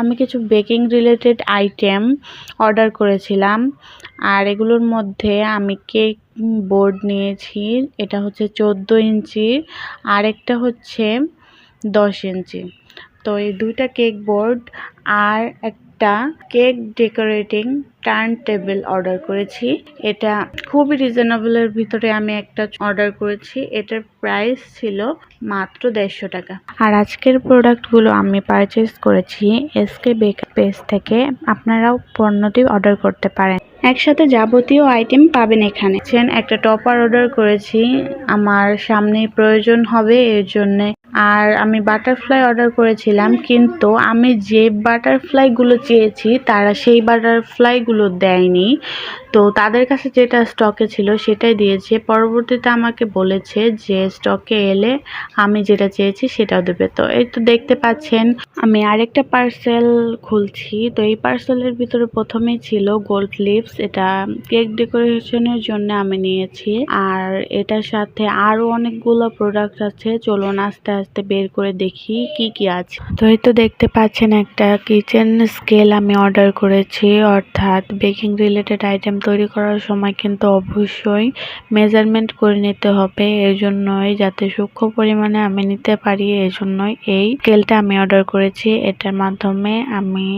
আমি কিছু baking related item order করেছিলাম। আর এগুলোর মধ্যে আমি কেক বোর্ড নিয়েছি, এটা হচ্ছে 14 ইঞ্চি, আর একটা হচ্ছে 10 ইঞ্চি। তো এই দুইটা কেক বোর্ড আর একটা cake decorating turn table order করেছি। এটা খুবই রিজনেবলের ভিতরে আমি একটা অর্ডার করেছি। এটার প্রাইস ছিল মাত্র 150 টাকা। আর আজকের প্রোডাক্টগুলো আমি পারচেজ করেছি এসকে বেকার পেজ থেকে। আপনারাও পণ্যটি অর্ডার করতে পারেন, একসাথে যাবতীয় আইটেম পাবেন এখানে। একটা টপার অর্ডার করেছি, আমার সামনে প্রয়োজন হবে এর জন্য। আর আমি বাটারফ্লাই অর্ডার করেছিলাম, কিন্তু আমি যে বাটারফ্লাইগুলো চেয়েছি তারা সেই বাটারফ্লাইগুলো দেয়নি। তো তাদের কাছে যেটা স্টকে ছিল সেটাই দিয়েছে। পরবর্তীতে আমাকে বলেছে যে স্টকে এলে আমি যেটা চেয়েছি সেটাও দেবে। তো এই তো দেখতে পাচ্ছেন আমি আরেকটা পার্সেল খুলছি। তো এই পার্সেলের ভিতরে প্রথমেই ছিল গোল্ড লিপস, এটা কেক ডেকোরেশনের জন্য আমি নিয়েছি। আর এটার সাথে আরো অনেকগুলো প্রোডাক্ট আছে, চলুন আস্তে আস্তে বের করে দেখি কি কি আছে। তো এই তো দেখতে পাচ্ছেন একটা কিচেন স্কেল আমি অর্ডার করেছি, অর্থাৎ বেকিং রিলেটেড আইটেম তৈরি করার সময় কিন্তু অবশ্যই মেজারমেন্ট করে নিতে হবে। এর জন্যই যাতে সূক্ষ্ম পরিমাণে আমি নিতে পারি, এই জন্যই এই স্কেলটা আমি অর্ডার করেছি। এটার মাধ্যমে আমি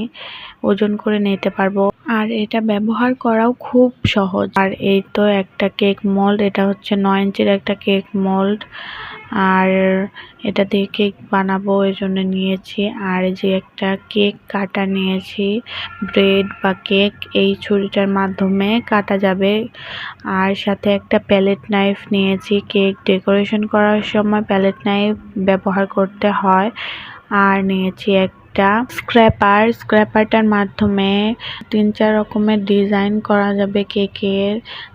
ওজন করে নিতে পারবো, আর এটা ব্যবহার করাও খুব সহজ। আর এই তো একটা কেক মোল্ড, এটা হচ্ছে 9 ইঞ্চির একটা কেক মোল্ড, আর এটা দিয়ে কেক বানাবো এই জন্য নিয়েছি। আর যে একটা কেক কাটা নিয়েছি, ব্রেড বা কেক এই ছুরিটার মাধ্যমে কাটা যাবে। আর সাথে একটা প্যালেট নাইফ নিয়েছি, কেক ডেকোরেশন করার সময় প্যালেট নাইফ ব্যবহার করতে হয়। আর নিয়েছি একটা স্ক্র্যাপারটার মাধ্যমে 3-4 রকমের ডিজাইন করা যাবে কেকের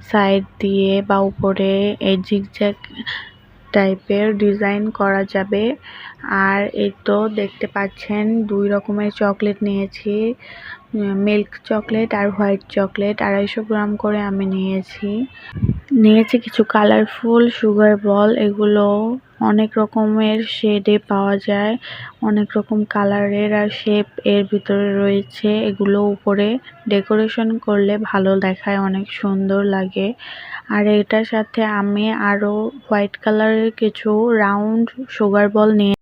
সাইড দিয়ে বা উপরে, এই জিগজ্যাগ টাইপের ডিজাইন করা যাবে। আর এই তো দেখতে পাচ্ছেন 2 রকমের চকলেট নিয়েছি, মিল্ক চকলেট আর হোয়াইট চকলেট, 250 গ্রাম করে আমি নিয়েছি কিছু কালারফুল সুগার বল। এগুলো অনেক রকমের শেডে পাওয়া যায়, অনেক রকম কালারের আর শেপ এর ভিতরে রয়েছে। এগুলো উপরে ডেকোরেশন করলে ভালো দেখায়, অনেক সুন্দর লাগে। আর এটার সাথে আমি আরো হোয়াইট কালারের কিছু রাউন্ড সুগার বল নিয়ে